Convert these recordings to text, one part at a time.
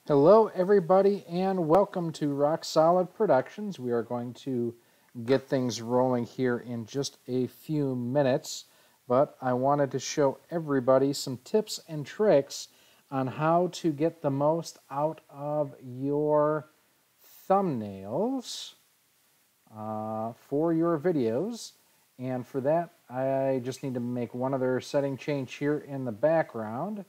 Hello everybody and welcome to RoXolid Productions. We are going to get things rolling here in just a few minutes, but I wanted to show everybody some tips and tricks on how to get the most out of your thumbnails for your videos. And for that, I just need to make one other setting change here in the background.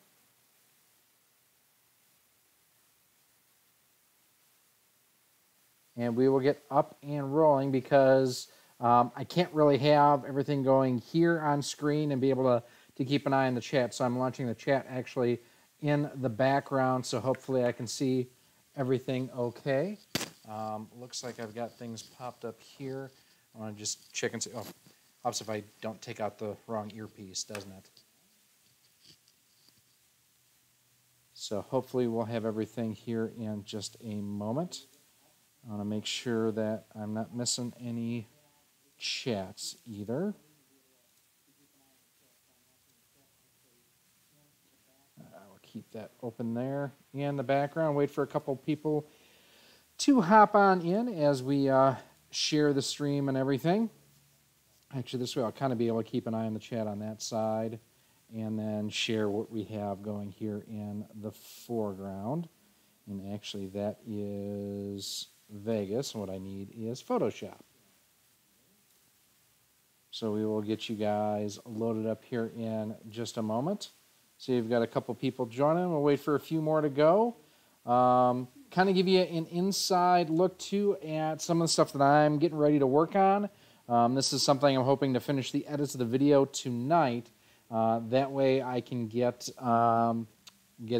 And we will get up and rolling because I can't really have everything going here on screen and be able to keep an eye on the chat. So I'm launching the chat actually in the background, so hopefully I can see everything okay. Looks like I've got things popped up here. I want to just check and see. Oh, helps if I don't take out the wrong earpiece, doesn't it? So hopefully we'll have everything here in just a moment. I want to make sure that I'm not missing any chats either. We'll keep that open there in the background. Wait for a couple people to hop on in as we share the stream and everything. Actually, this way I'll kind of be able to keep an eye on the chat on that side and then share what we have going here in the foreground. And actually that is Vegas, and what I need is Photoshop. So we will get you guys loaded up here in just a moment. So you've got a couple people joining. We'll wait for a few more to go. Kind of give you an inside look too at some of the stuff that I'm getting ready to work on. This is something I'm hoping to finish the edits of the video tonight. That way I can get it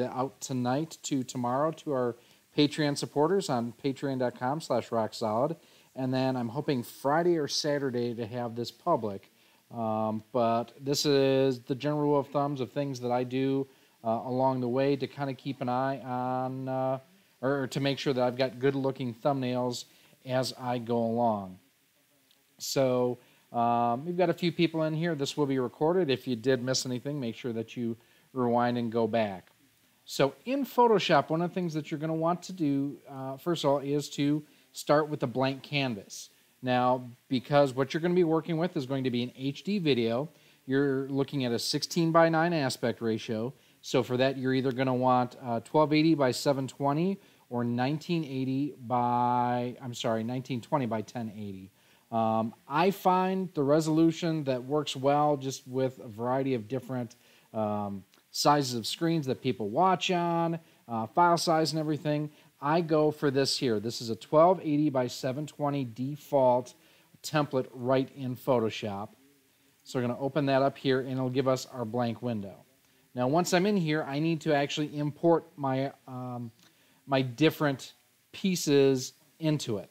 out tonight to tomorrow to our Patreon supporters on patreon.com/RoXolid. And then I'm hoping Friday or Saturday to have this public. But this is the general rule of thumbs of things that I do along the way to kind of keep an eye on, or to make sure that I've got good looking thumbnails as I go along. So we've got a few people in here. This will be recorded. If you did miss anything, make sure that you rewind and go back. So in Photoshop, one of the things that you're going to want to do, first of all, is to start with a blank canvas. Now, because what you're going to be working with is going to be an HD video, you're looking at a 16:9 aspect ratio. So for that, you're either going to want 1280 by 720 or 1920 by 1080. I find the resolution that works well just with a variety of different sizes of screens that people watch on, file size and everything. I go for this here. This is a 1280 by 720 default template right in Photoshop. So we're going to open that up here and it'll give us our blank window. Now once I'm in here, I need to actually import my, my different pieces into it.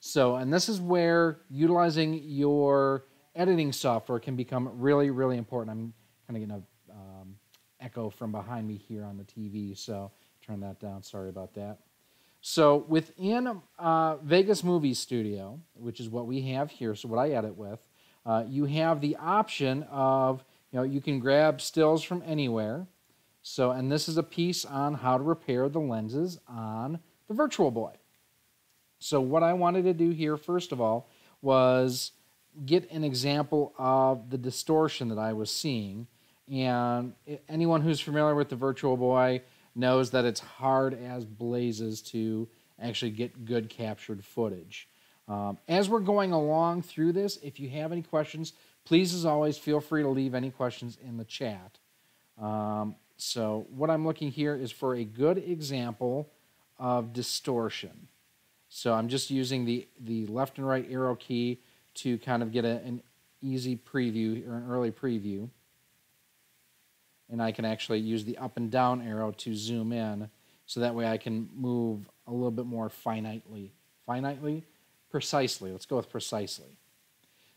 So, and this is where utilizing your editing software can become really, really important. I'm kind of getting a echo from behind me here on the TV, so turn that down. Sorry about that. So within Vegas Movie Studio, which is what we have here, so what I edit with, you have the option of, you can grab stills from anywhere. So, and this is a piece on how to repair the lenses on the Virtual Boy. So what I wanted to do here, first of all, was get an example of the distortion that I was seeing. And anyone who's familiar with the Virtual Boy knows that it's hard as blazes to actually get good captured footage. As we're going along through this, if you have any questions, please, as always, feel free to leave any questions in the chat. So what I'm looking here is for a good example of distortion. So I'm just using the left and right arrow key to kind of get an easy preview or an early preview. And I can actually use the up and down arrow to zoom in, so that way I can move a little bit more finitely. Finitely? Precisely. Let's go with precisely.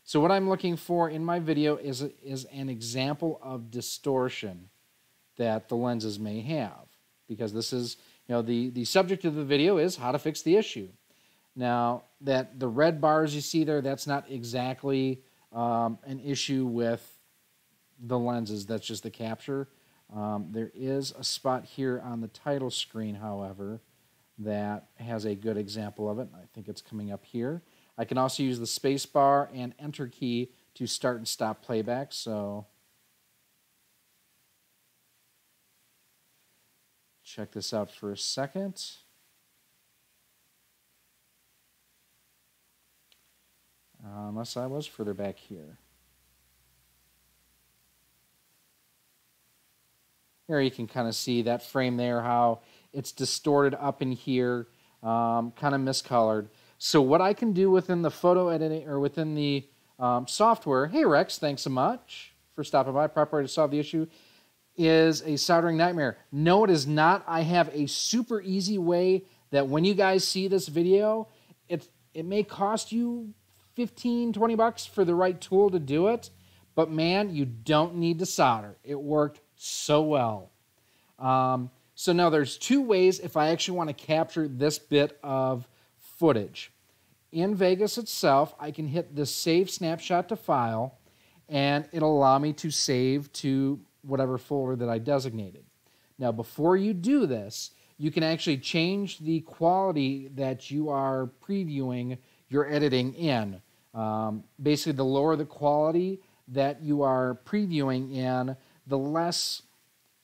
So what I'm looking for in my video is an example of distortion that the lenses may have. Because this is, the subject of the video is how to fix the issue. Now, that the red bars you see there, that's not exactly an issue with the lenses, that's just the capture. There is a spot here on the title screen, however, that has a good example of it. I think it's coming up here. I can also use the space bar and enter key to start and stop playback. So check this out for a second. Unless I was further back here. Here you can kind of see that frame there, how it's distorted up in here, kind of miscolored. So what I can do within the photo editing, or within the software, hey Rex, thanks so much for stopping by, proper way to solve the issue, is a soldering nightmare. No, it is not. I have a super easy way that when you guys see this video, it may cost you 15, 20 bucks for the right tool to do it, but man, you don't need to solder. It worked so well. So now there's two ways if I actually want to capture this bit of footage. In Vegas itself, I can hit the Save Snapshot to File, and it'll allow me to save to whatever folder that I designated. Now, before you do this, you can actually change the quality that you are previewing your editing in. Basically, the lower the quality that you are previewing in, the less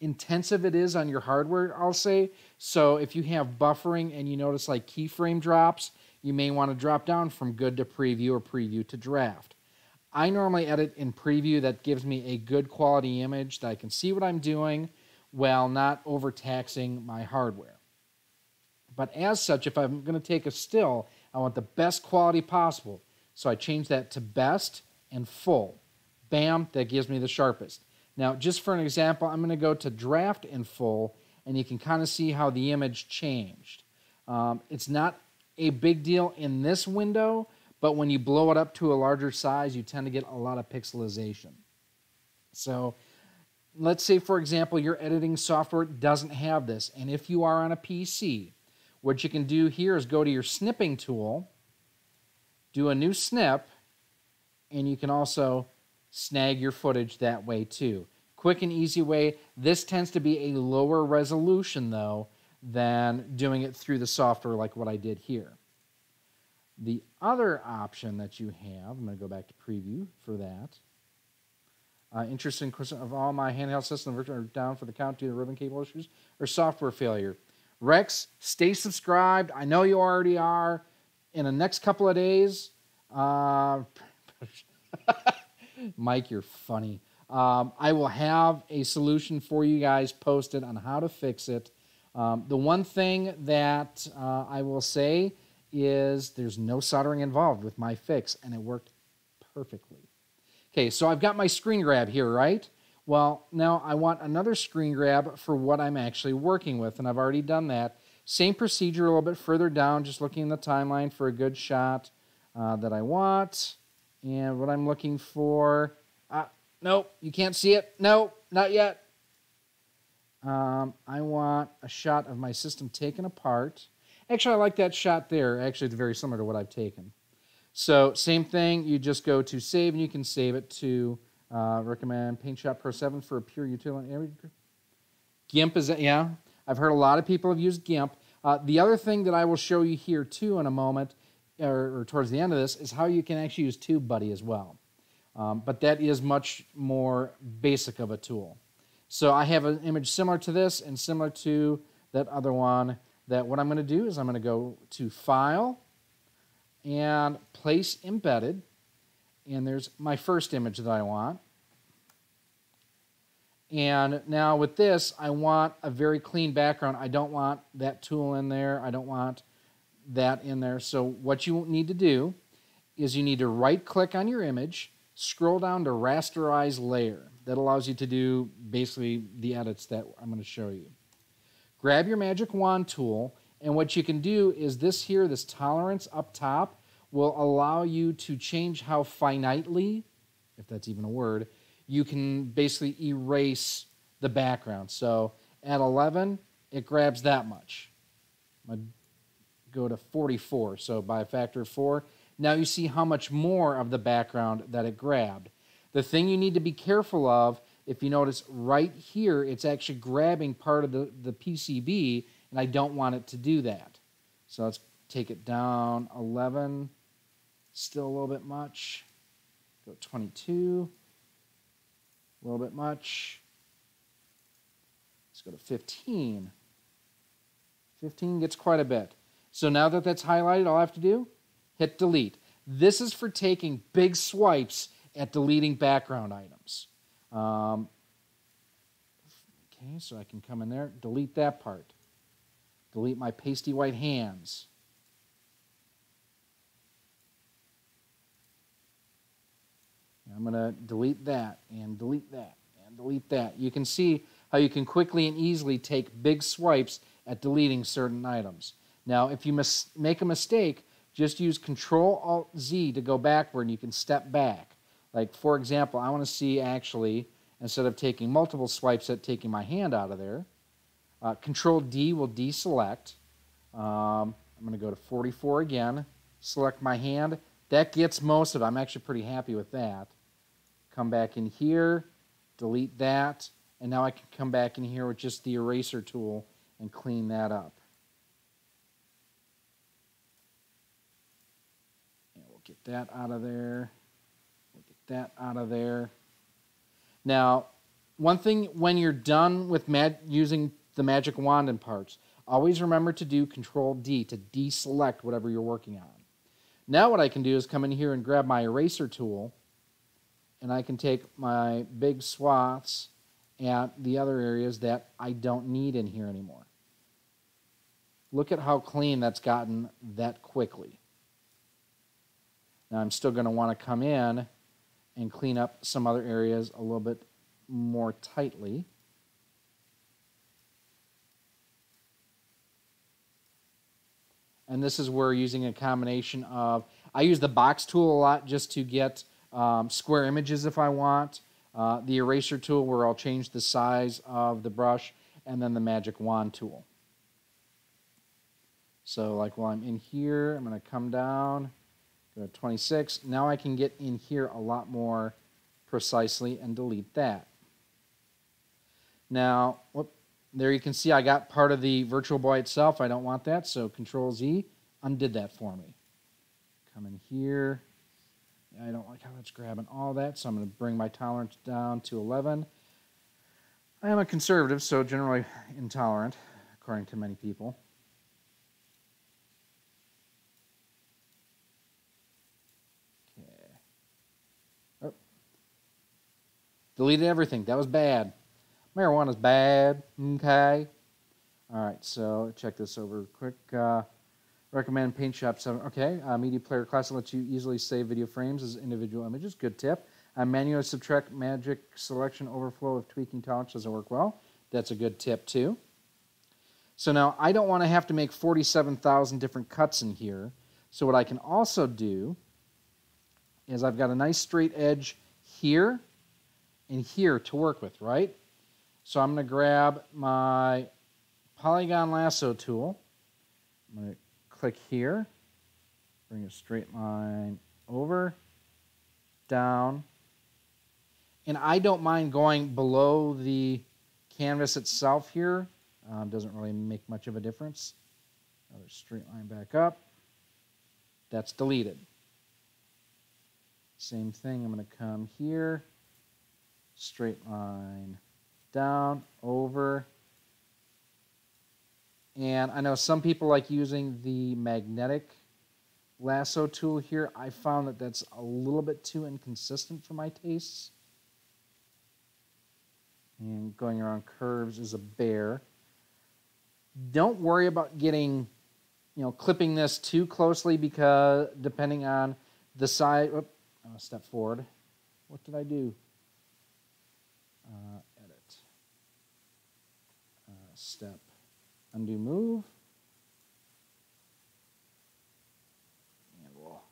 intensive it is on your hardware, I'll say. So if you have buffering and you notice like keyframe drops, you may want to drop down from good to preview or preview to draft. I normally edit in preview. That gives me a good quality image that I can see what I'm doing while not overtaxing my hardware. But as such, if I'm going to take a still, I want the best quality possible. So I change that to best and full. Bam, that gives me the sharpest. Now, just for an example, I'm going to go to draft and full, and you can kind of see how the image changed. It's not a big deal in this window, but when you blow it up to a larger size, you tend to get a lot of pixelization. So let's say, for example, your editing software doesn't have this, and if you are on a PC, what you can do here is go to your snipping tool, do a new snip, and you can also snag your footage that way too. Quick and easy way. This tends to be a lower resolution though than doing it through the software like what I did here. The other option that you have, I'm going to go back to preview for that. Interesting question of all my handheld systems are down for the count due to ribbon cable issues or software failure. Rex, stay subscribed. I know you already are. In the next couple of days, Mike, you're funny. I will have a solution for you guys posted on how to fix it. The one thing that I will say is there's no soldering involved with my fix, and it worked perfectly. Okay, so I've got my screen grab here, right? Well, now I want another screen grab for what I'm actually working with, and I've already done that. Same procedure a little bit further down, just looking in the timeline for a good shot that I want. And what I'm looking for, nope, you can't see it. No, not yet. I want a shot of my system taken apart. Actually, I like that shot there. Actually, it's very similar to what I've taken. So, same thing. You just go to save, and you can save it to recommend PaintShop Pro 7 for a pure utility. GIMP is, yeah. I've heard a lot of people have used GIMP. The other thing that I will show you here, too, in a moment, or towards the end of this, is how you can actually use TubeBuddy as well. But that is much more basic of a tool. So I have an image similar to this and similar to that other one, that what I'm going to do is I'm going to go to File and Place Embedded. And there's my first image that I want. And now with this, I want a very clean background. I don't want that tool in there. I don't want that in there. So what you need to do is you need to right-click on your image, scroll down to Rasterize Layer. That allows you to do basically the edits that I'm going to show you. Grab your Magic Wand tool, and what you can do is this here, this tolerance up top, will allow you to change how finitely, if that's even a word, you can basically erase the background. So at 11, it grabs that much. I'm going to go to 44, so by a factor of 4. Now you see how much more of the background that it grabbed. The thing you need to be careful of, if you notice right here, it's actually grabbing part of the PCB, and I don't want it to do that. So let's take it down 11. Still a little bit much. Go 22. A little bit much. Let's go to 15. 15 gets quite a bit. So now that that's highlighted, all I have to do, hit delete. This is for taking big swipes at deleting background items. Okay, so I can come in there, delete that part. Delete my pasty white hands. I'm going to delete that and delete that and delete that. You can see how you can quickly and easily take big swipes at deleting certain items. Now, if you make a mistake, just use Control-Alt-Z to go backward and you can step back. Like, for example, I want to see actually, instead of taking multiple swipes at taking my hand out of there, Control-D will deselect. I'm going to go to 44 again, select my hand. That gets most of it. I'm actually pretty happy with that. Come back in here, delete that, and now I can come back in here with just the eraser tool and clean that up. And we'll get that out of there. We'll get that out of there. Now, one thing when you're done with using the magic wand and parts, always remember to do Control-D to deselect whatever you're working on. Now what I can do is come in here and grab my eraser tool, and I can take my big swaths at the other areas that I don't need in here anymore. Look at how clean that's gotten that quickly. Now I'm still going to want to come in and clean up some other areas a little bit more tightly. And this is where using a combination of, I use the box tool a lot just to get square images if I want, the eraser tool where I'll change the size of the brush, and then the magic wand tool. So like while I'm in here, I'm going to come down, go to 26. Now I can get in here a lot more precisely and delete that. Now, whoop, there you can see I got part of the Virtual Boy itself. I don't want that, so Control-Z undid that for me. Come in here. I don't like how it's grabbing all that, so I'm going to bring my tolerance down to 11. I am a conservative, so generally intolerant, according to many people. Okay. Oh. Deleted everything. That was bad. Marijuana's bad. Okay. All right, so check this over quick. Recommend Paint Shop 7. Okay, Media Player Classic lets you easily save video frames as individual images. Good tip. Manually subtract magic selection overflow if tweaking tolerance doesn't work well. That's a good tip too. So now I don't want to have to make 47,000 different cuts in here. So what I can also do is I've got a nice straight edge here and here to work with, right? So I'm going to grab my polygon lasso tool. I'm going to click here, bring a straight line over, down, and I don't mind going below the canvas itself here. Doesn't really make much of a difference. Another straight line back up. That's deleted. Same thing, I'm going to come here, straight line down, over. And I know some people like using the magnetic lasso tool here. I found that that's a little bit too inconsistent for my tastes. And going around curves is a bear. Don't worry about getting, clipping this too closely because depending on the size. Whoop, I'm going to step forward. What did I do? Edit. Step. Undo move. And we'll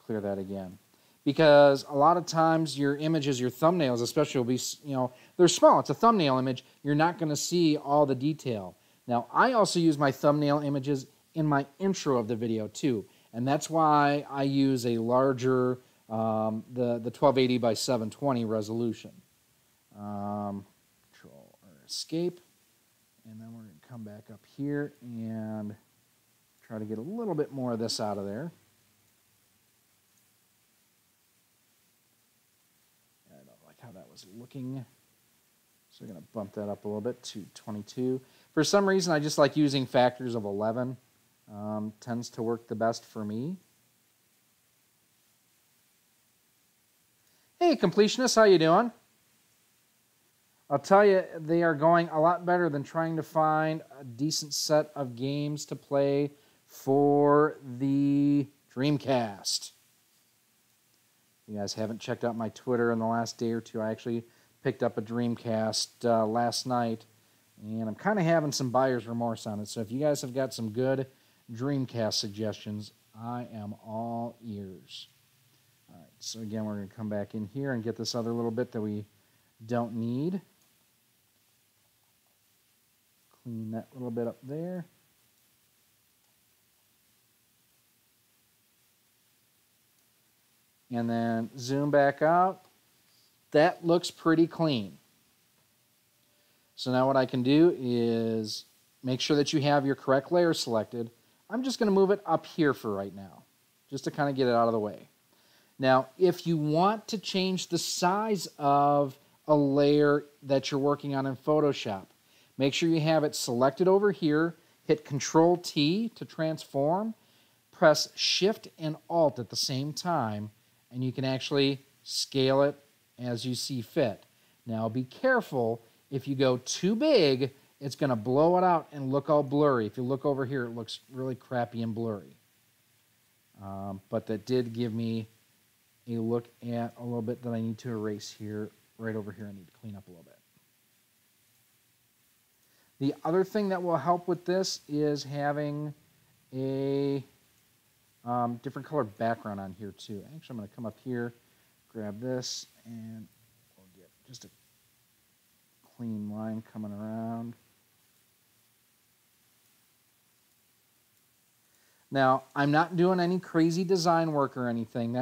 clear that again. Because a lot of times your images, your thumbnails especially, will be, they're small. It's a thumbnail image. You're not going to see all the detail. Now, I also use my thumbnail images in my intro of the video too. And that's why I use a larger, the 1280 by 720 resolution. Control or escape. And then we're going to come back up here and Try to get a little bit more of this out of there. I don't like how that was looking. So we're going to bump that up a little bit to 22. For some reason, I just like using factors of 11. Tends to work the best for me. Hey, Completionist, how you doing? I'll tell you, they are going a lot better than trying to find a decent set of games to play for the Dreamcast. If you guys haven't checked out my Twitter in the last day or two, I actually picked up a Dreamcast last night, and I'm kind of having some buyer's remorse on it. So if you guys have got some good Dreamcast suggestions, I am all ears. All right, so again, we're going to come back in here and get this other little bit that we don't need. Clean that little bit up there. And then zoom back out. That looks pretty clean. So now what I can do is make sure that you have your correct layer selected. I'm just going to move it up here for right now, just to kind of get it out of the way. Now, if you want to change the size of a layer that you're working on in Photoshop, make sure you have it selected over here, hit Control-T to transform, press Shift and Alt at the same time, and you can actually scale it as you see fit. Now, be careful. If you go too big, it's going to blow it out and look all blurry. If you look over here, it looks really crappy and blurry. But that did give me a look at a little bit that I need to erase here. Right over here, I need to clean up a little bit. The other thing that will help with this is having a different color background on here too. Actually, I'm going to come up here, grab this, and we'll get just a clean line coming around. Now, I'm not doing any crazy design work or anything.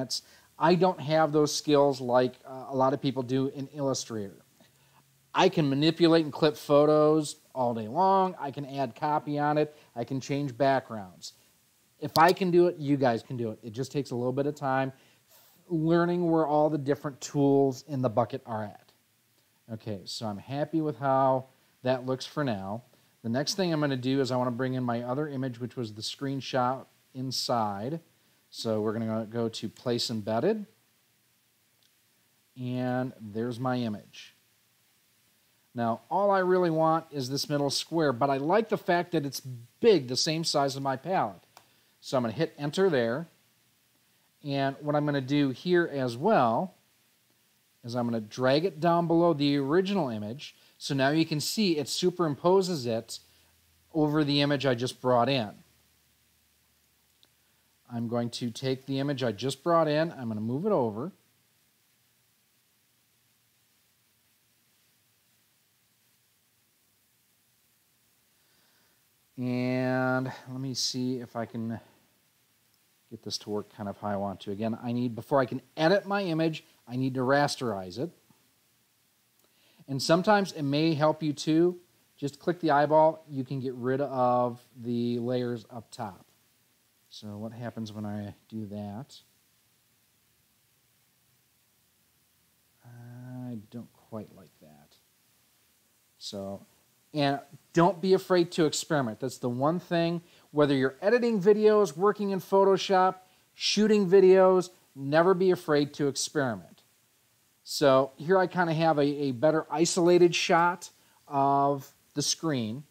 I don't have those skills like a lot of people do in Illustrator. I can manipulate and clip photos all day long. I can add copy on it. I can change backgrounds. If I can do it, you guys can do it. It just takes a little bit of time learning where all the different tools in the bucket are at. Okay, so I'm happy with how that looks for now. The next thing I'm going to do is I want to bring in my other image, which was the screenshot inside. So we're going to go to Place Embedded. And there's my image. Now, all I really want is this middle square, but I like the fact that it's big, the same size as my palette. So I'm going to hit Enter there. And what I'm going to do here as well is I'm going to drag it down below the original image. So now you can see it superimposes it over the image I just brought in. I'm going to take the image I just brought in. I'm going to move it over. And let me see if I can get this to work kind of how I want to. Again, before I can edit my image, I need to rasterize it. And sometimes it may help you too. Just click the eyeball. You can get rid of the layers up top. So what happens when I do that? I don't quite like that. So, and don't be afraid to experiment. That's the one thing. Whether you're editing videos, working in Photoshop, shooting videos, never be afraid to experiment. So here I kind of have a better isolated shot of the screen.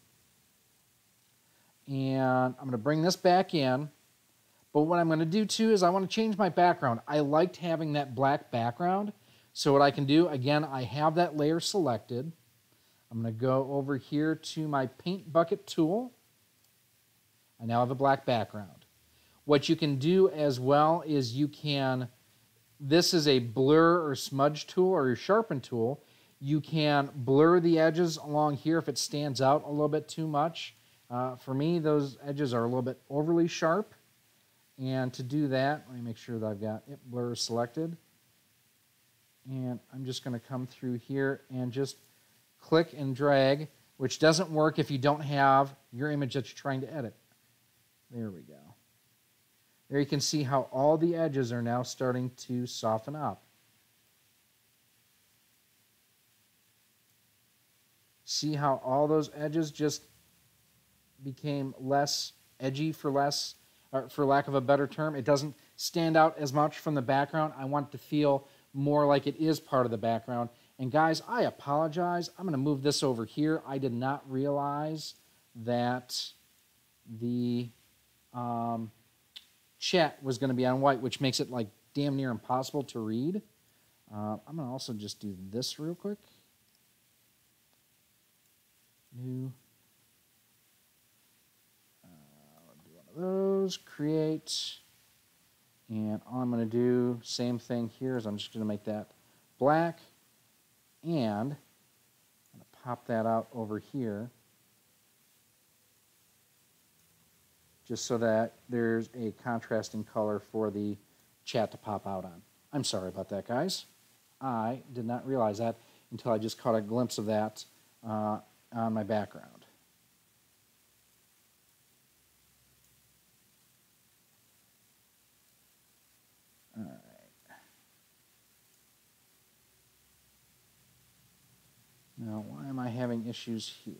And I'm going to bring this back in. But what I'm going to do too is I want to change my background. I liked having that black background. So what I can do, again, I have that layer selected. I'm going to go over here to my Paint Bucket tool. I now have a black background. What you can do as well is this is a blur or smudge tool or your sharpen tool. You can blur the edges along here if it stands out a little bit too much. For me, those edges are a little bit overly sharp. And to do that, let me make sure that I've got blur selected. And I'm just going to come through here and just click and drag, which doesn't work if you don't have your image that you're trying to edit. There we go. There you can see how all the edges are now starting to soften up. See how all those edges just became less edgy, for lack of a better term. It doesn't stand out as much from the background. I want it to feel more like it is part of the background. And guys, I apologize. I'm going to move this over here. I did not realize that the chat was going to be on white, which makes it like damn near impossible to read. I'm going to also just do this real quick. New. I'll do one of those. Create. And all I'm going to do, same thing here, is I'm just going to make that black. And I'm going to pop that out over here, just so that there's a contrasting color for the chat to pop out on. I'm sorry about that, guys. I did not realize that until I just caught a glimpse of that on my background. All right. Now, why am I having issues here?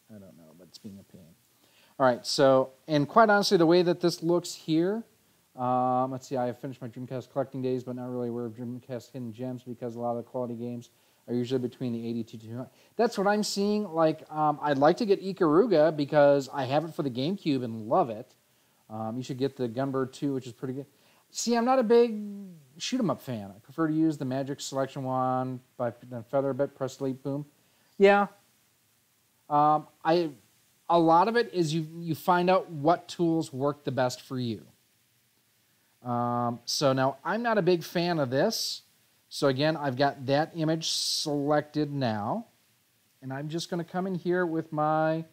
I don't know, but it's being a pain. All right, so, and quite honestly, the way that this looks here, let's see, I have finished my Dreamcast collecting days, but not really aware of Dreamcast hidden gems because a lot of the quality games are usually between the 80 to 200. That's what I'm seeing. Like, I'd like to get Ikaruga because I have it for the GameCube and love it. You should get the Gunbird 2, which is pretty good. See, I'm not a big shoot-'em-up fan. I prefer to use the Magic Selection Wand by Feather a bit, press delete, boom. Yeah. A lot of it is you find out what tools work the best for you. So now, I'm not a big fan of this. So again, I've got that image selected now. And I'm just going to come in here with my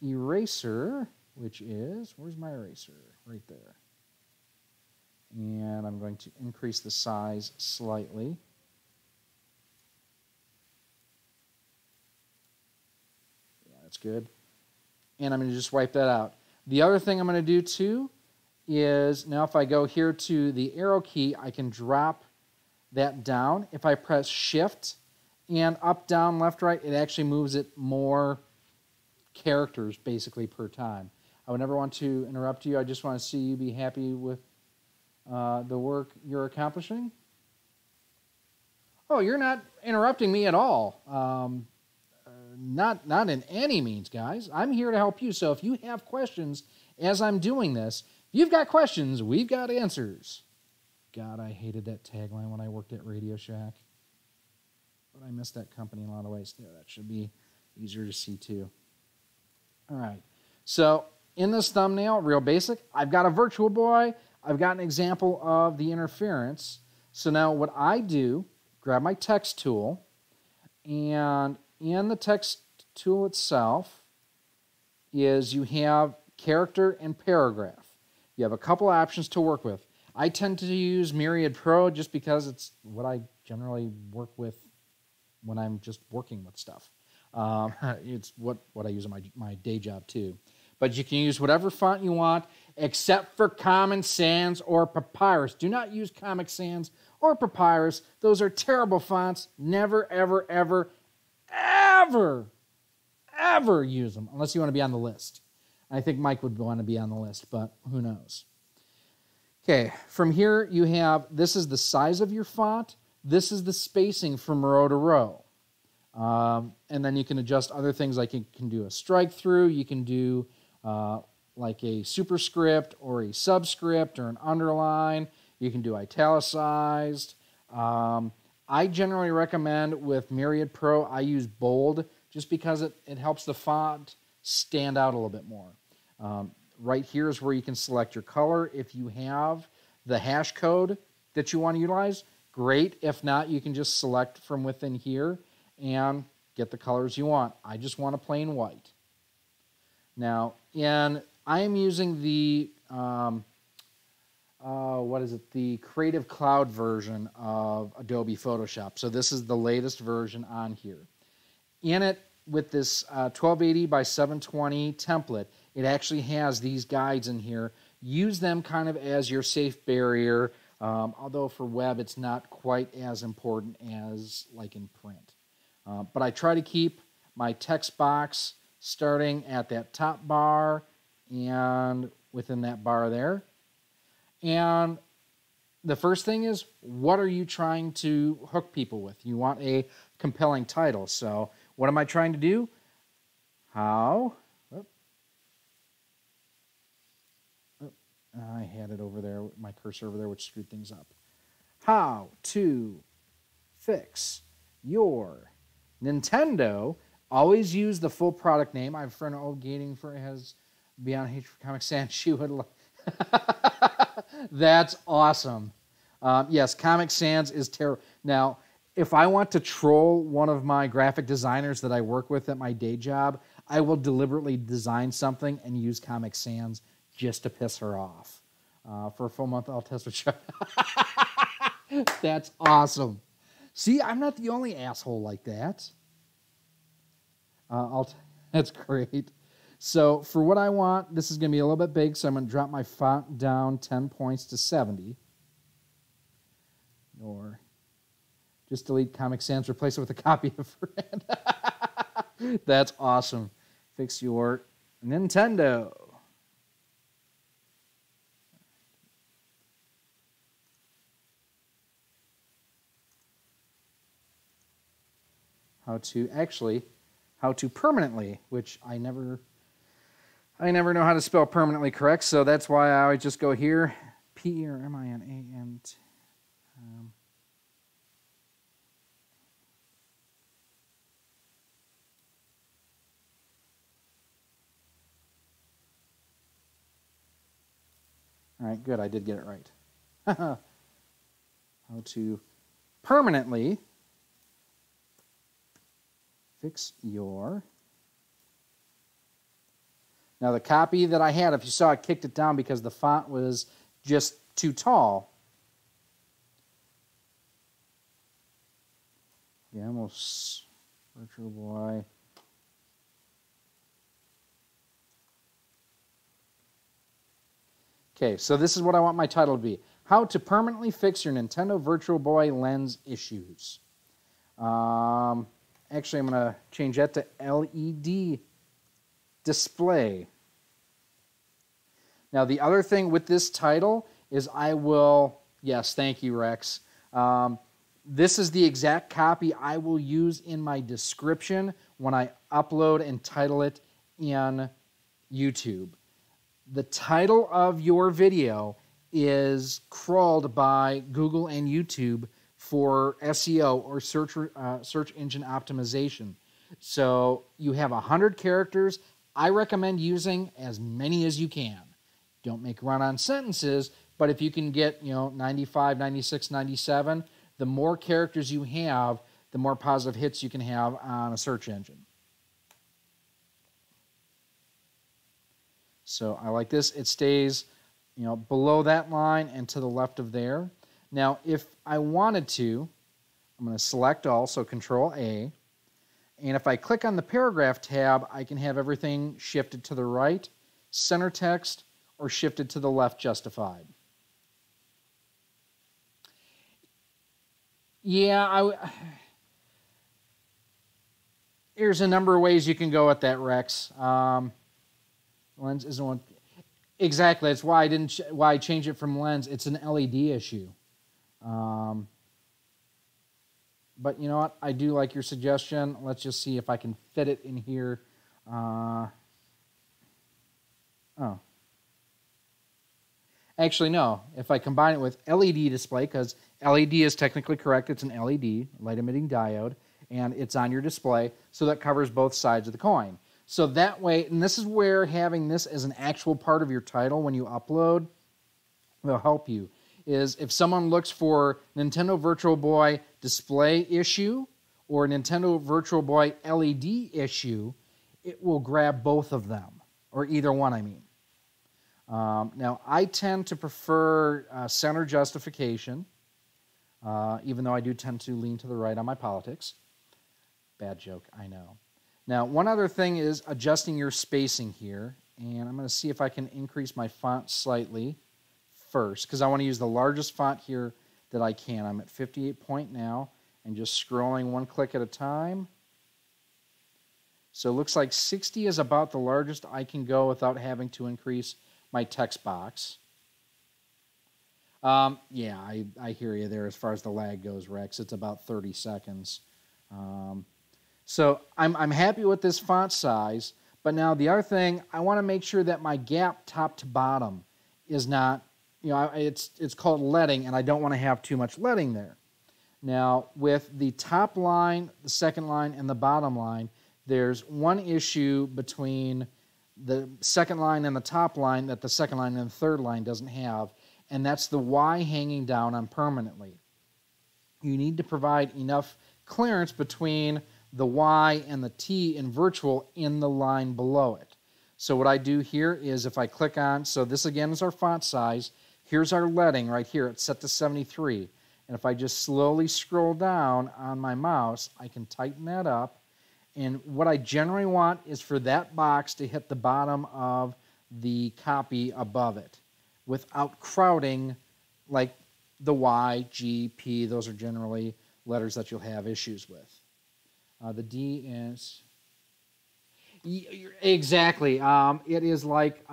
eraser, which is, where's my eraser? Right there. And I'm going to increase the size slightly. Yeah, that's good. And I'm going to just wipe that out. The other thing I'm going to do too is, now if I go here to the arrow key, I can drop that down. If I press Shift and up, down, left, right, it actually moves it more characters basically per time. I would never want to interrupt you. I just want to see you be happy with the work you're accomplishing. Oh, you're not interrupting me at all. Not in any means, guys. I'm here to help you. So if you have questions as I'm doing this, if you've got questions, we've got answers. God, I hated that tagline when I worked at Radio Shack. But I missed that company in a lot of ways. There, that should be easier to see too. All right. So in this thumbnail, real basic, I've got a Virtual Boy. I've got an example of the interference. So now what I do, grab my text tool, and in the text tool itself is you have character and paragraph. You have a couple options to work with. I tend to use Myriad Pro just because it's what I generally work with when I'm just working with stuff. It's what I use in my day job too. But you can use whatever font you want except for Common Sans or Papyrus. Do not use Comic Sans or Papyrus. Those are terrible fonts. Never, ever, ever, ever, ever use them unless you want to be on the list. I think Mike would want to be on the list, but who knows. Okay, from here you have, this is the size of your font. This is the spacing from row to row. And then you can adjust other things like you can do a strike through, you can do like a superscript or a subscript or an underline. You can do italicized. I generally recommend with Myriad Pro, I use bold just because it helps the font stand out a little bit more. Right here is where you can select your color. If you have the hash code that you want to utilize, great. If not, you can just select from within here and get the colors you want. I just want a plain white. Now, I am using the, the Creative Cloud version of Adobe Photoshop. So this is the latest version on here. In it, with this 1280 by 720 template, it actually has these guides in here. Use them kind of as your safe barrier, although for web it's not quite as important as like in print. But I try to keep my text box starting at that top bar and within that bar there. And the first thing is, what are you trying to hook people with? You want a compelling title. So what am I trying to do? How? I had it over there, my cursor over there, which screwed things up. How to fix your Nintendo. Always use the full product name. I have a friend, Gating for has Beyond Hate for Comic Sans. She would. That's awesome. Yes, Comic Sans is terrible. Now, if I want to troll one of my graphic designers that I work with at my day job, I will deliberately design something and use Comic Sans just to piss her off. For a full month, I'll test her. That's awesome. See, I'm not the only asshole like that. That's great. So for what I want, this is going to be a little bit big, so I'm going to drop my font down 10 points to 70. Or just delete Comic Sans, replace it with a copy of Fred. That's awesome. Fix your Nintendo. How to permanently, which I never know how to spell permanently correct, so that's why I always just go here, P-E-R-M-I-N-A-N-T. All right, good, I did get it right. How to permanently fix your... Now the copy that I had, if you saw, I kicked it down because the font was just too tall. Yeah, almost Virtual Boy. Okay, so this is what I want my title to be. How to permanently fix your Nintendo Virtual Boy lens issues. Actually, I'm going to change that to LED display. Now, the other thing with this title is I will... Yes, thank you, Rex. This is the exact copy I will use in my description when I upload and title it in YouTube. The title of your video is crawled by Google and YouTube for SEO or search engine optimization. So you have 100 characters. I recommend using as many as you can. Don't make run-on sentences, but if you can get 95, 96, 97, the more characters you have, the more positive hits you can have on a search engine. So I like this. It stays below that line and to the left of there. Now, if I wanted to, I'm going to select all, so Control-A. And if I click on the Paragraph tab, I can have everything shifted to the right, center text, or shifted to the left, justified. Yeah, there's a number of ways you can go with that, Rex. Lens isn't one. Exactly. That's why I changed it from lens. It's an LED issue. But you know what? I do like your suggestion. Let's just see if I can fit it in here. Oh. Actually, no. If I combine it with LED display, because LED is technically correct. It's an LED, light-emitting diode, and it's on your display, so that covers both sides of the coin. So that way, and this is where having this as an actual part of your title when you upload will help you, is if someone looks for Nintendo Virtual Boy display issue or Nintendo Virtual Boy LED issue, it will grab both of them, or either one, I mean. Now, I tend to prefer center justification, even though I do tend to lean to the right on my politics. Bad joke, I know. Now, one other thing is adjusting your spacing here. And I'm going to see if I can increase my font slightly first, because I want to use the largest font here that I can. I'm at 58 point now, and just scrolling one click at a time. So it looks like 60 is about the largest I can go without having to increase my text box. Yeah, I hear you there as far as the lag goes, Rex. It's about 30 seconds. So I'm happy with this font size, but now the other thing, I want to make sure that my gap top to bottom is not, it's called leading, and I don't want to have too much leading there. Now, with the top line, the second line, and the bottom line, there's one issue between the second line and the top line that the second line and the third line doesn't have, and that's the Y hanging down on permanently. You need to provide enough clearance between the Y and the T in virtual in the line below it. So what I do here is if I click on, so this again is our font size, here's our leading right here, it's set to 73. And if I just slowly scroll down on my mouse, I can tighten that up. And what I generally want is for that box to hit the bottom of the copy above it without crowding like the Y, G, P. Those are generally letters that you'll have issues with. The D is... Exactly. It is like...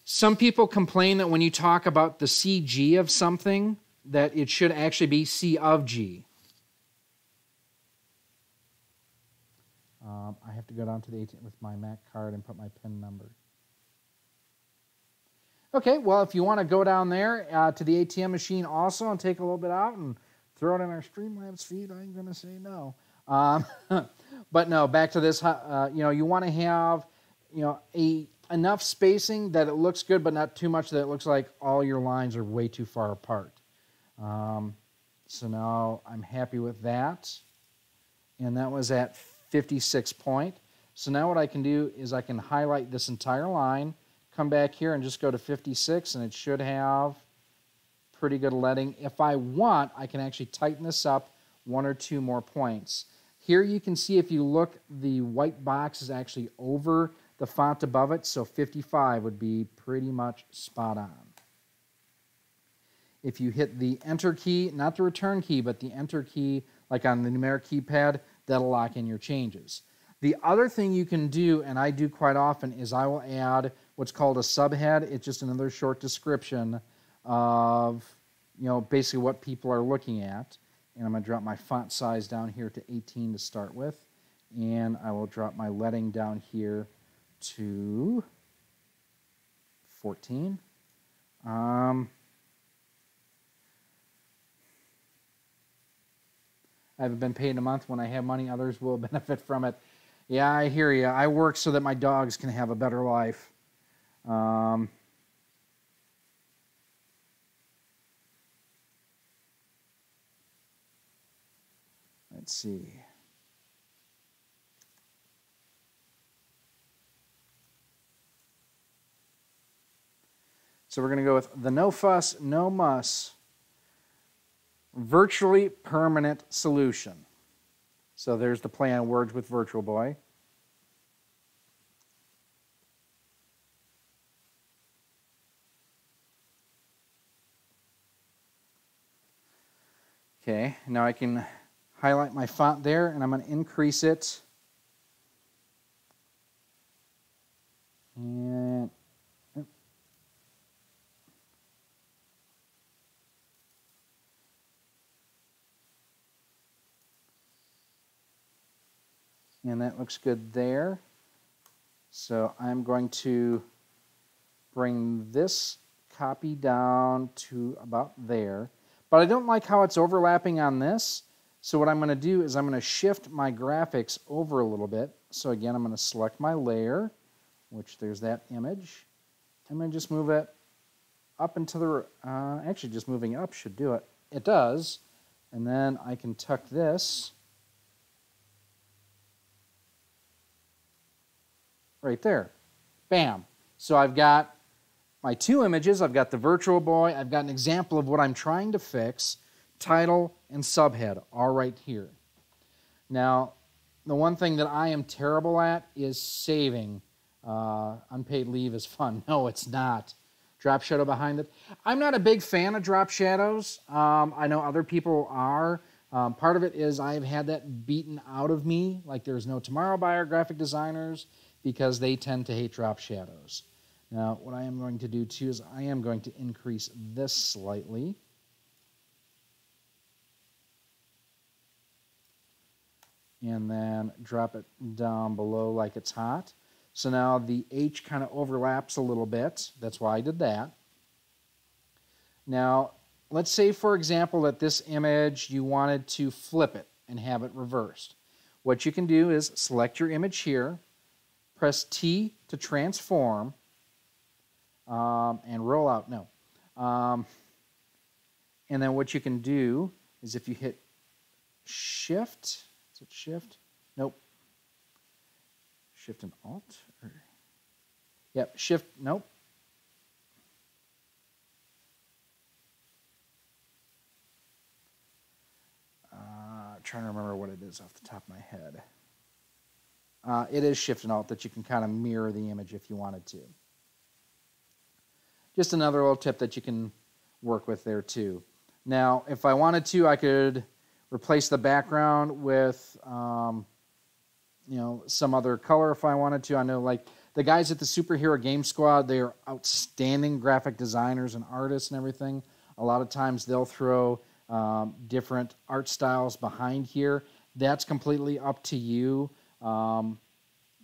some people complain that when you talk about the CG of something, that it should actually be C of G. I have to go down to the ATM with my MAC card and put my PIN number. Okay, well, if you want to go down there to the ATM machine also and take a little bit out and throw it in our Streamlabs feed, I'm going to say no. But no, back to this, you want to have, enough spacing that it looks good, but not too much that it looks like all your lines are way too far apart. So now I'm happy with that. And that was at 56 point. So now what I can do is I can highlight this entire line, come back here and just go to 56, and it should have pretty good leading. If I want, I can actually tighten this up 1 or 2 more points. Here you can see if you look, the white box is actually over the font above it, so 55 would be pretty much spot on. If you hit the Enter key, not the Return key, but the Enter key, like on the numeric keypad, that'll lock in your changes. The other thing you can do, and I do quite often, is I will add what's called a subhead. It's just another short description of, basically what people are looking at. And I'm going to drop my font size down here to 18 to start with. And I will drop my leading down here to 14. I haven't been paid in a month. When I have money, others will benefit from it. Yeah, I hear you. I work so that my dogs can have a better life. Let's see. So we're going to go with the No Fuss, No Muss Virtually Permanent Solution. So there's the play on words with Virtual Boy. Okay, now I can highlight my font there, and I'm going to increase it. And that looks good there. So I'm going to bring this copy down to about there. But I don't like how it's overlapping on this. So what I'm going to do is I'm going to shift my graphics over a little bit. So again, I'm going to select my layer, which there's that image. I'm going to just move it up into the, actually just moving it up should do it. It does. And then I can tuck this right there. Bam. So I've got my 2 images. I've got the Virtual Boy. I've got an example of what I'm trying to fix. Title and subhead all right here. Now, the one thing that I am terrible at is saving unpaid leave is fun. No, it's not. Drop shadow behind it. I'm not a big fan of drop shadows. I know other people are. Part of it is I've had that beaten out of me, like there's no tomorrow by our graphic designers, because they tend to hate drop shadows. Now, what I am going to do too is I am going to increase this slightly. And then drop it down below like it's hot. So now the H kind of overlaps a little bit. That's why I did that. Now, let's say, for example, that this image, you wanted to flip it and have it reversed. What you can do is select your image here, press T to transform, and roll out. No. And then what you can do is if you hit Shift, is it Shift? Nope. Shift and Alt? Yep, Shift, nope. Trying to remember what it is off the top of my head. It is Shift and Alt that you can kind of mirror the image if you wanted to. Just another little tip that you can work with there too. Now, if I wanted to, I could replace the background with some other color if I wanted to. I know like the guys at the Superhero Game Squad, they are outstanding graphic designers and artists and everything. A lot of times they'll throw different art styles behind here. That's completely up to you.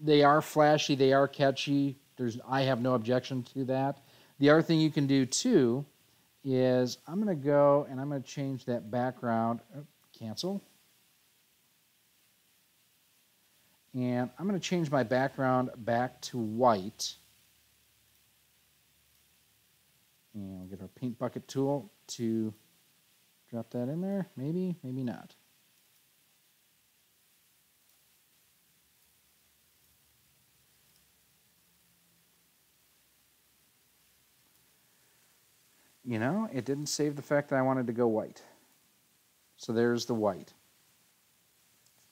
They are flashy, they are catchy. I have no objection to that. The other thing you can do too is I'm going to go and I'm going to change that background. Cancel. And I'm going to change my background back to white. And we'll get our paint bucket tool to drop that in there. Maybe, maybe not. You know, it didn't save the fact that I wanted to go white. So there's the white.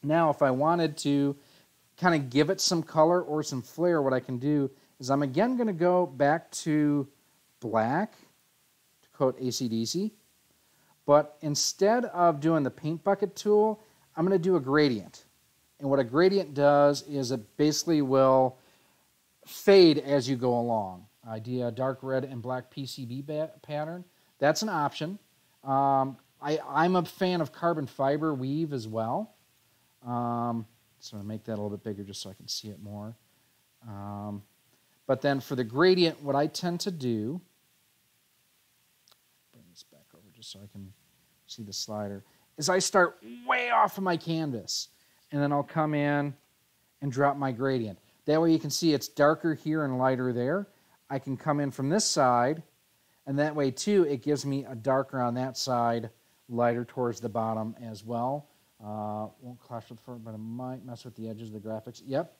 Now, if I wanted to kind of give it some color or some flair, what I can do is I'm again going to go back to black, to quote AC/DC. But instead of doing the paint bucket tool, I'm going to do a gradient. And what a gradient does is it basically will fade as you go along. Idea dark red and black PCB pattern. That's an option. I'm a fan of carbon fiber weave as well. So I'm going to make that a little bit bigger just so I can see it more. But then for the gradient, what I tend to do, bring this back over just so I can see the slider, is I start way off of my canvas. And then I'll come in and drop my gradient. That way you can see it's darker here and lighter there. I can come in from this side, and that way too it gives me a darker on that side, lighter towards the bottom as well. Won't clash with the front, but it might mess with the edges of the graphics. Yep.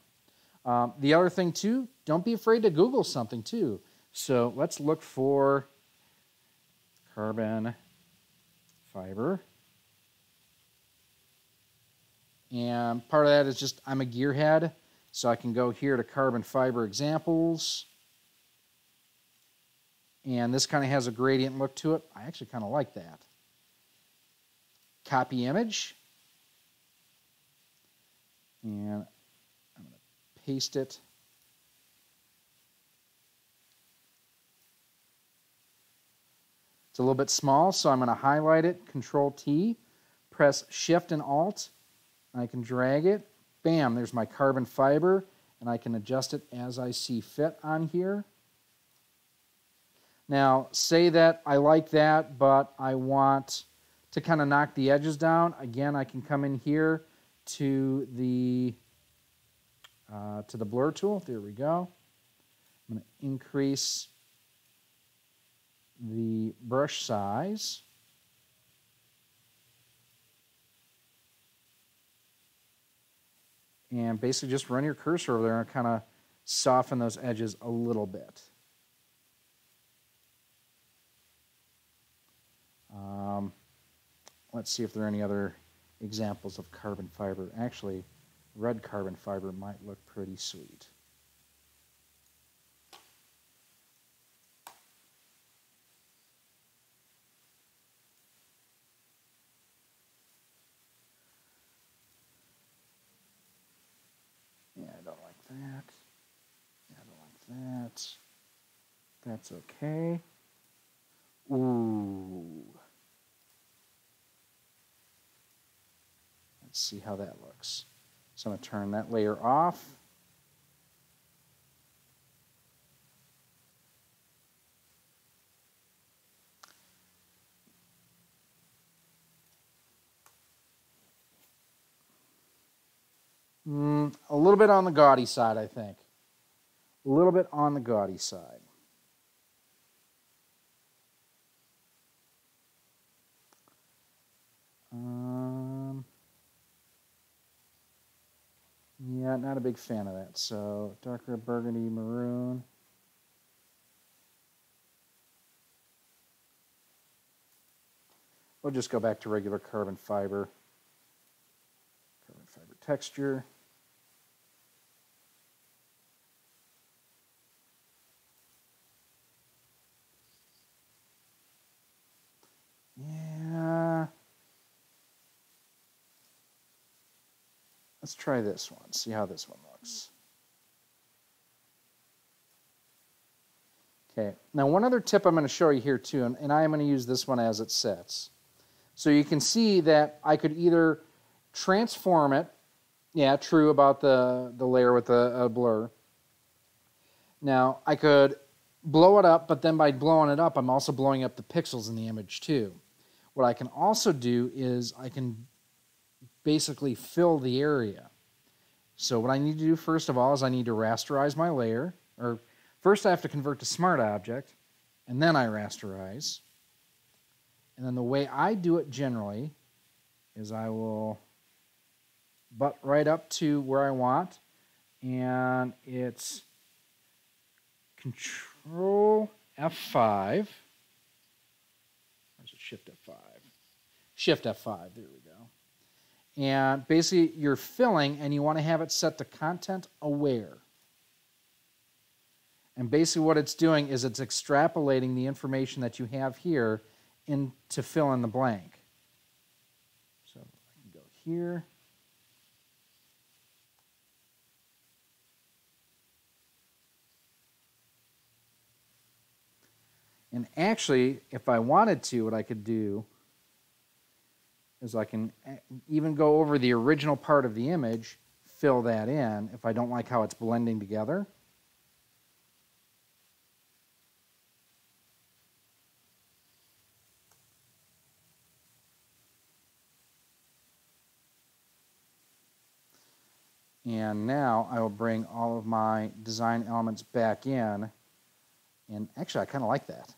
The other thing too, don't be afraid to Google something too. So let's look for carbon fiber. And part of that is just I'm a gearhead, so I can go here to carbon fiber examples. And this kind of has a gradient look to it. I actually kind of like that. Copy image. And I'm going to paste it. It's a little bit small, so I'm going to highlight it, Control T, press Shift and Alt. I can drag it. Bam, there's my carbon fiber, and I can adjust it as I see fit on here. Now, say that I like that, but I want to kind of knock the edges down. Again, I can come in here to the blur tool. There we go. I'm going to increase the brush size. And basically just run your cursor over there and kind of soften those edges a little bit. Let's see if there are any other examples of carbon fiber. Actually, red carbon fiber might look pretty sweet. that. Yeah, I don't like that. That's okay. Ooh. Let's see how that looks. So I'm going to turn that layer off. A little bit on the gaudy side, I think. A little bit on the gaudy side. Yeah, not a big fan of that. So darker burgundy maroon. We'll just go back to regular carbon fiber. Carbon fiber texture. Yeah. Let's try this one, see how this one looks. Okay, now one other tip I'm going to show you here too, and I am going to use this one as it sits. So you can see that I could either transform it, yeah, true about the layer with the blur. Now I could blow it up, but then by blowing it up, I'm also blowing up the pixels in the image too. What I can also do is I can basically fill the area. So what I need to do first of all is I need to rasterize my layer, or first I have to convert to Smart Object, and then I rasterize. And then the way I do it generally is I will butt right up to where I want, and it's Control F5. Or is it Shift F5? Shift F5, there we go. And basically you're filling and you want to have it set to content aware. And basically what it's doing is it's extrapolating the information that you have here to fill in the blank. So I can go here. And actually, if I wanted to, what I could do is I can even go over the original part of the image, fill that in if I don't like how it's blending together. And now I will bring all of my design elements back in. And actually, I kind of like that.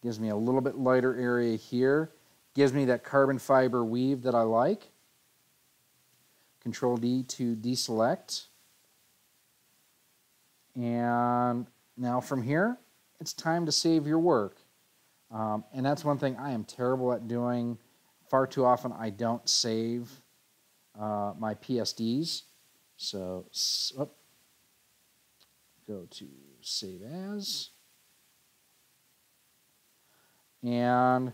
Gives me a little bit lighter area here. Gives me that carbon fiber weave that I like. Control D to deselect. And now from here, it's time to save your work. And that's one thing I am terrible at doing. Far too often I don't save my PSDs. So go to Save As. And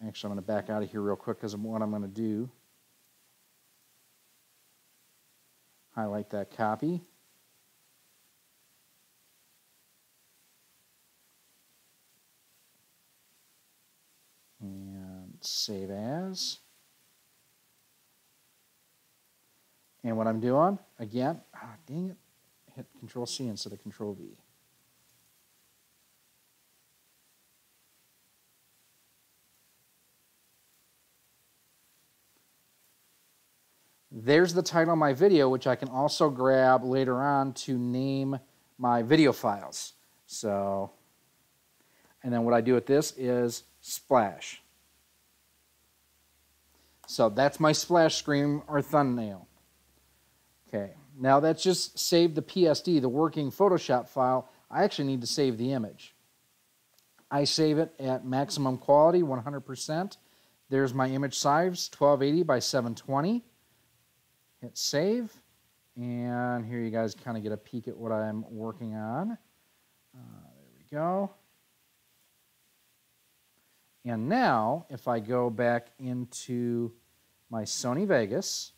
actually I'm going to back out of here real quick because of what I'm going to do. Highlight that copy. And Save As. And what I'm doing, again, dang it, hit Control C instead of Control V. There's the title of my video, which I can also grab later on to name my video files. So, and then what I do with this is splash. So that's my splash screen or thumbnail. Okay, now that's just saved the PSD, the working Photoshop file. I actually need to save the image. I save it at maximum quality, 100%. There's my image size, 1280 by 720. Hit save, and here you guys kind of get a peek at what I'm working on. There we go. And now, if I go back into my Sony Vegas,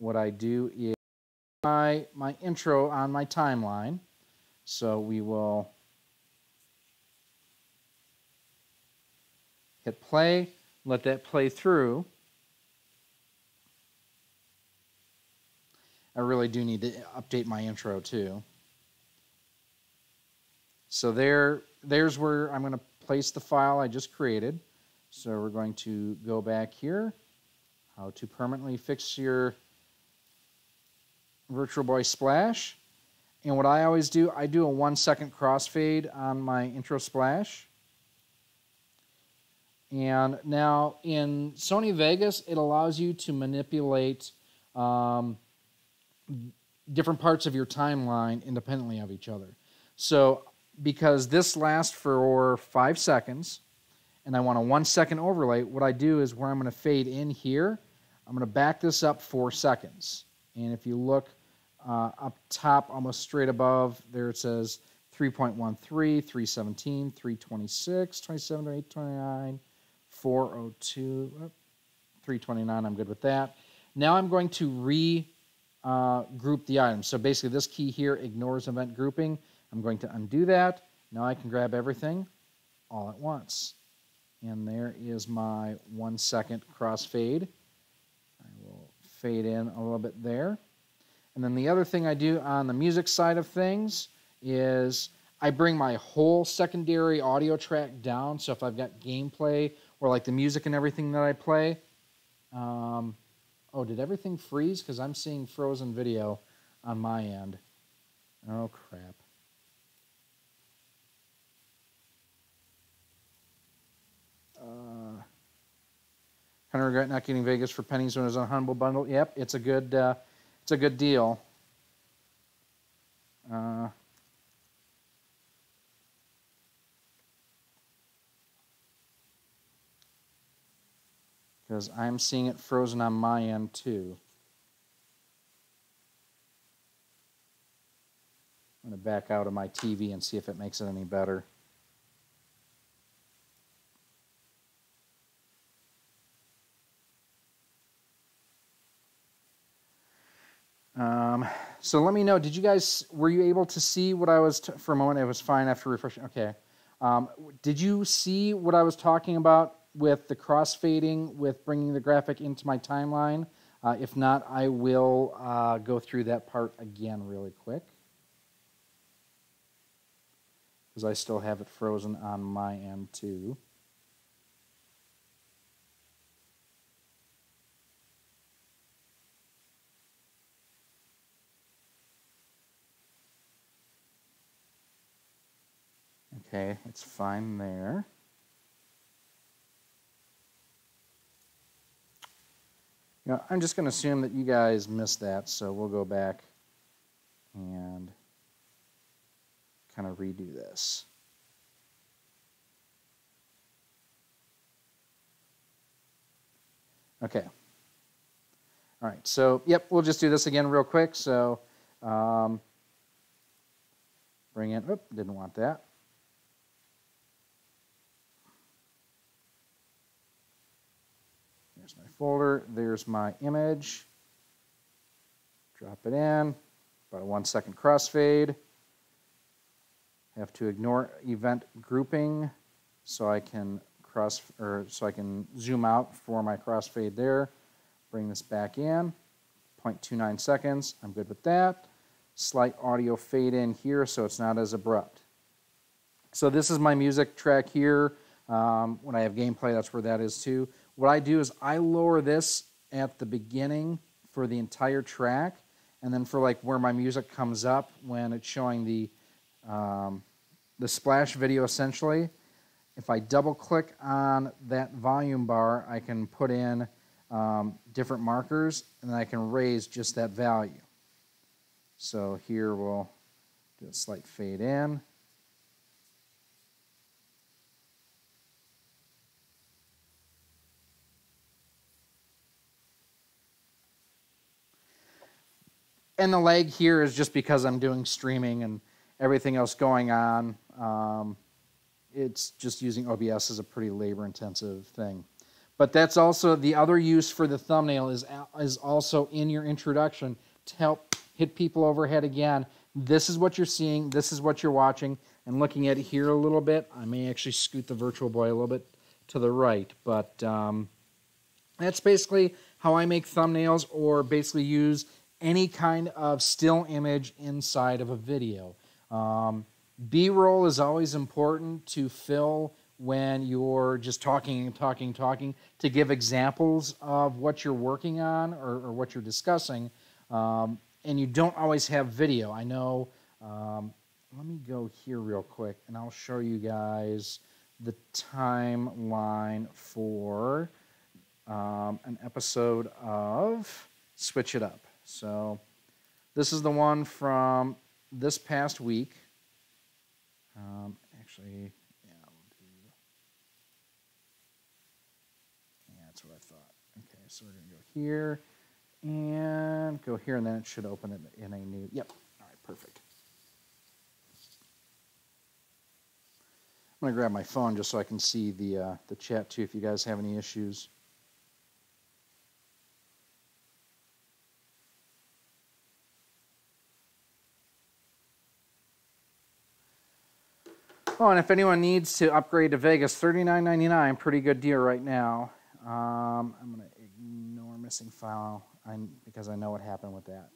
what I do is my intro on my timeline. So we will hit play, let that play through. I really do need to update my intro too. So there's where I'm going to place the file I just created. So we're going to go back here. How to permanently fix your Virtual Boy splash. And what I always do, I do a 1 second crossfade on my intro splash. And now in Sony Vegas, it allows you to manipulate different parts of your timeline independently of each other. So because this lasts for 5 seconds, and I want a 1 second overlay, what I do is where I'm going to fade in here, I'm going to back this up 4 seconds. And if you look up top, almost straight above, there it says 3.13, 317, 326, 27, 829, 402, 329, I'm good with that. Now I'm going to group the items. So basically this key here ignores event grouping. I'm going to undo that. Now I can grab everything all at once. And there is my 1 second crossfade. I will fade in a little bit there. And then the other thing I do on the music side of things is I bring my whole secondary audio track down. So if I've got gameplay or like the music and everything that I play. Oh, did everything freeze? Because I'm seeing frozen video on my end. Oh, crap. Kind of regret not getting Vegas for pennies when it was on Humble Bundle. Yep, it's a good deal. Because I'm seeing it frozen on my end too. I'm going to back out of my TV and see if it makes it any better. So let me know, were you able to see what I was, for a moment it was fine after refreshing, okay. Did you see what I was talking about with the crossfading, with bringing the graphic into my timeline? If not, I will go through that part again really quick. Because I still have it frozen on my end too. Okay, it's fine there. You know, I'm just going to assume that you guys missed that, so we'll go back and kind of redo this. Okay. All right, so, yep, we'll just do this again real quick. So, bring in, oop, didn't want that. There's my folder, there's my image. Drop it in, about a 1 second crossfade. Have to ignore event grouping so I can zoom out for my crossfade there. Bring this back in, 0.29 seconds, I'm good with that. Slight audio fade in here so it's not as abrupt. So this is my music track here. When I have gameplay, that's where that is too. What I do is I lower this at the beginning for the entire track, and then for like where my music comes up when it's showing the splash video essentially. If I double click on that volume bar, I can put in different markers, and then I can raise just that value. So here we'll do a slight fade in. And the lag here is just because I'm doing streaming and everything else going on. It's just using OBS is a pretty labor-intensive thing. But that's also the other use for the thumbnail is also in your introduction to help hit people overhead again. This is what you're seeing. This is what you're watching. And looking at it here a little bit, I may actually scoot the Virtual Boy a little bit to the right. But that's basically how I make thumbnails, or basically use any kind of still image inside of a video. B-roll is always important to fill when you're just talking and talking, to give examples of what you're working on or what you're discussing. And you don't always have video. I know, let me go here real quick and I'll show you guys the timeline for an episode of Switch It Up. So this is the one from this past week. Actually, yeah, we'll do. Yeah, that's what I thought. Okay, so we're going to go here and go here, and then it should open it in a new. Yep. All right, perfect. I'm going to grab my phone just so I can see the chat too, if you guys have any issues. Oh, and if anyone needs to upgrade to Vegas, $39.99, pretty good deal right now. I'm going to ignore missing file because I know what happened with that.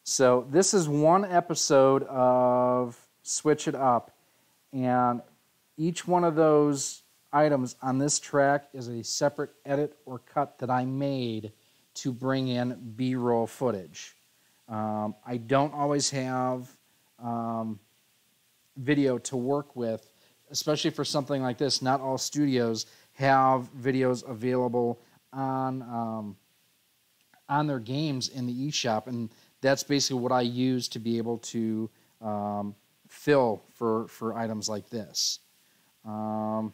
So this is one episode of Switch It Up, and each one of those items on this track is a separate edit or cut that I made to bring in B-roll footage. I don't always have video to work with, especially for something like this. Not all studios have videos available on their games in the eShop, and that's basically what I use to be able to fill for items like this. So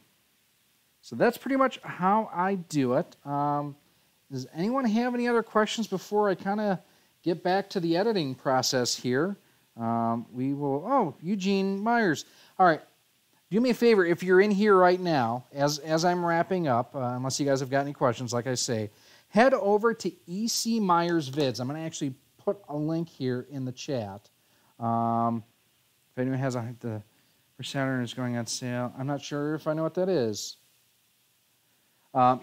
that's pretty much how I do it. Does anyone have any other questions before I kind of get back to the editing process here? We will. Oh, Eugene Myers. All right. Do me a favor, if you're in here right now, as I'm wrapping up, unless you guys have got any questions, like I say, head over to EC Myers Vids. I'm going to actually put a link here in the chat. If anyone has the for Saturn is going on sale, I'm not sure if I know what that is.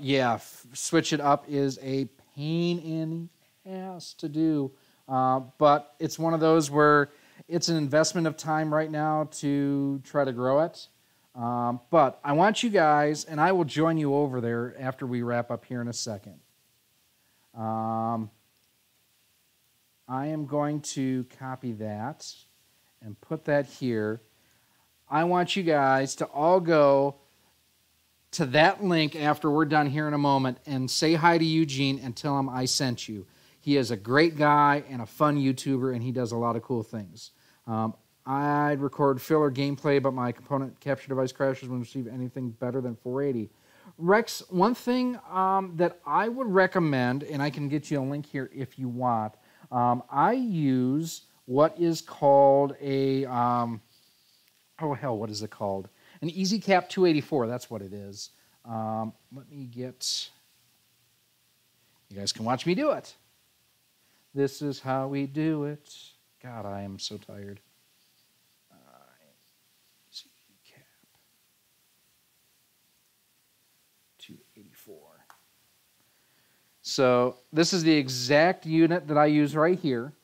Yeah, Switch It Up is a pain in the ass to do, but it's one of those where it's an investment of time right now to try to grow it. But I want you guys, and I will join you over there after we wrap up here in a second. I am going to copy that and put that here. I want you guys to all go to that link after we're done here in a moment and say hi to Eugene and tell him I sent you. He is a great guy and a fun YouTuber, and he does a lot of cool things. I'd record filler gameplay, but my component capture device crashes when receive anything better than 480. Rex, one thing that I would recommend, and I can get you a link here if you want, I use what is called a, what is it called? An EasyCap 284, that's what it is. Let me get, you guys can watch me do it. This is how we do it. God, I am so tired. EasyCap 284. So this is the exact unit that I use right here.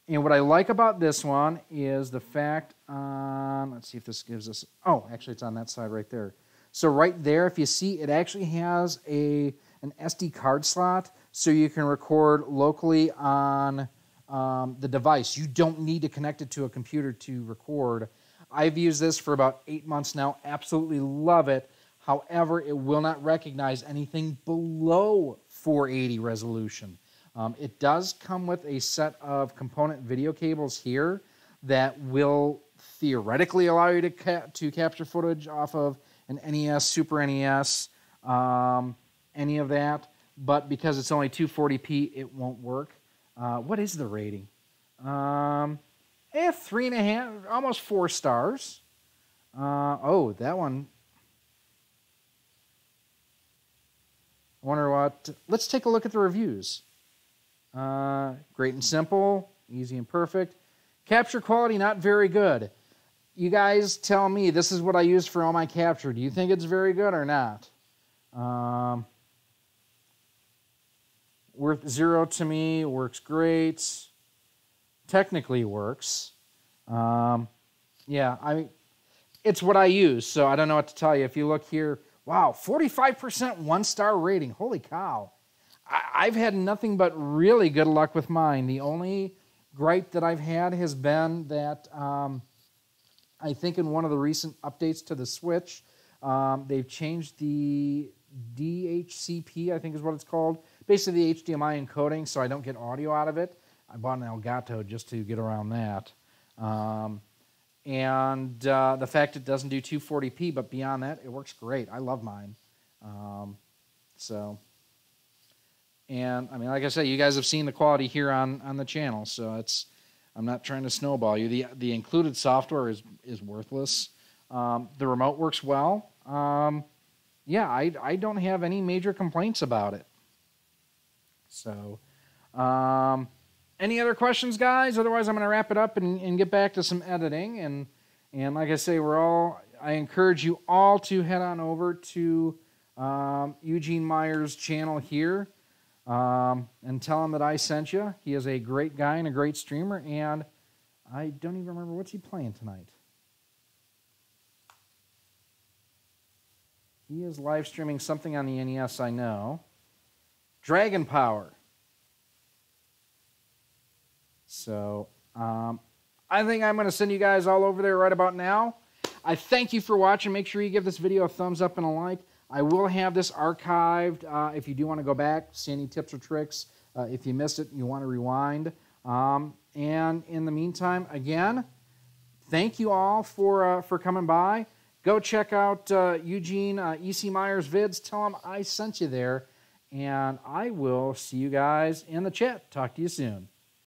And what I like about this one is the fact on, let's see if this gives us, oh, actually it's on that side right there. So right there, if you see, it actually has an SD card slot so you can record locally on the device. You don't need to connect it to a computer to record. I've used this for about 8 months now. Absolutely love it. However, it will not recognize anything below 480 resolution. It does come with a set of component video cables here that will theoretically allow you to capture footage off of an NES, Super NES, any of that. But because it's only 240p, it won't work. What is the rating? 3.5, almost 4 stars. Oh, that one. But let's take a look at the reviews. Great and simple, easy and perfect. Capture quality, not very good. You guys tell me, this is what I use for all my capture. Do you think it's very good or not? Worth 0 to me, works great. Technically works. Yeah, it's what I use, so I don't know what to tell you. If you look here, wow, 45% 1-star rating. Holy cow. I've had nothing but really good luck with mine. The only gripe that I've had has been that I think in one of the recent updates to the Switch, they've changed the DHCP, I think is what it's called. Basically the HDMI encoding, so I don't get audio out of it. I bought an Elgato just to get around that. And the fact it doesn't do 240p, but beyond that, it works great. I love mine. And I mean, like I said, you guys have seen the quality here on the channel, so I'm not trying to snowball you. The included software is worthless. The remote works well. Yeah, I don't have any major complaints about it. So, any other questions, guys? Otherwise, I'm going to wrap it up and get back to some editing. And like I say, I encourage you all to head on over to Eugene Meyer's channel here and tell him that I sent you. He is a great guy and a great streamer, and I don't even remember what's he playing tonight. He is live streaming something on the NES, I know. Dragon Power. So, I think I'm going to send you guys all over there right about now. I thank you for watching. Make sure you give this video a thumbs up and a like. I will have this archived if you do want to go back, see any tips or tricks. If you missed it and you want to rewind. And in the meantime, again, thank you all for coming by. Go check out Eugene E.C. Meyer's vids. Tell him I sent you there. And I will see you guys in the chat. Talk to you soon.